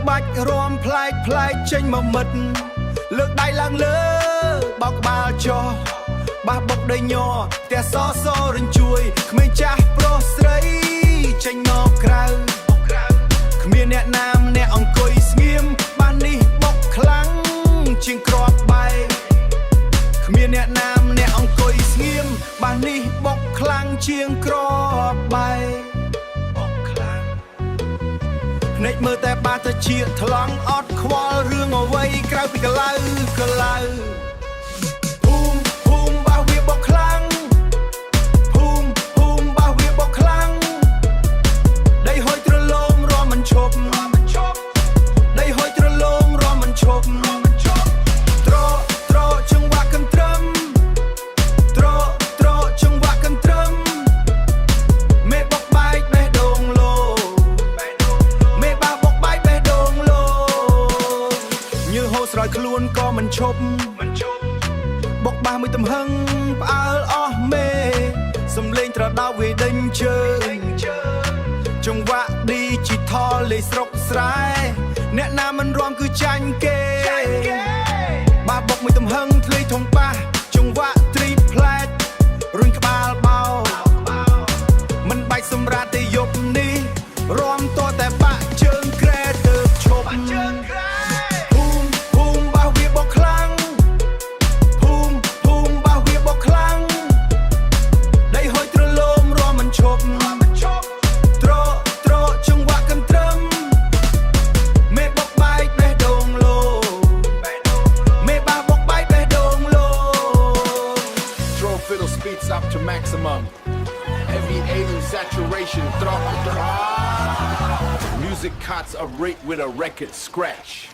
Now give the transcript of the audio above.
ក្បាច់រំប្លែកប្លែកចេញមកមិត្តលើកដៃឡើងលើបោកក្បាលចុះបះបុកដីញ័រផ្ទះសរញ្ជួយក្មេងចាស់ប្រុសស្រីចេញមកក្រៅគ្មានអ្នកណាម្នាក់អង្គុយស្ងៀមបាននេះបុកខ្លាំងជាងគ្រាប់បែកគ្មានអ្នកណាម្នាក់អង្គុយស្ងៀមបាននេះបុកខ្លាំងជាងគ្រាប់បែកភ្នែកមើលតែបាទៅជាថ្លង់អត់ខ្វល់រឿងអ្វីក្រៅពីកលៅភូមិបោះវាបុកខ្លាំងភូមិបោះវាបុកខ្លាំងដីហុយទ្រលងរំមិនឈប់ដីហុយទ្រលងរំមិនឈប់ត្រចង្វាក់កន្ទ្រឹមត្រចង្វាក់កន្ទ្រឹមមេបុកបែកបេះដូងលោមេបាបុកបែកបេះដូងលោញើហូរស្រោចខ្លួនក៏មិនឈប់បុកបាសមួយទំហឹងផ្អើលអស់មេសំលេងត្រដោកវាដេញជើងចង្វាក់ Digital លេខស្រុកស្រែអ្នកណាមិនរាំគឺចាញ់គេបាសបុកមួយទំហឹងធ្លាយធំប៉ះចង្វាក់ Triplet រុញក្បាលបោមិនបាច់សម្រាប់ទេយប់នេះរាំតតែបាក់ជើងក្រែទៅឈប់ភូមិបោះវាបុកខ្លាំងភូមិបោះវាបុកខ្លាំងដីហុយទ្រលងរាំមិនឈប់ត្រចង្វាក់កន្ទ្រឹមមេបុកបែកបេះដូងលោមេបាបុកបែកបេះដូងលោ Throw fiddle speeds up to maximum. Heavy alien saturation. Music cuts a rate with a record scratch.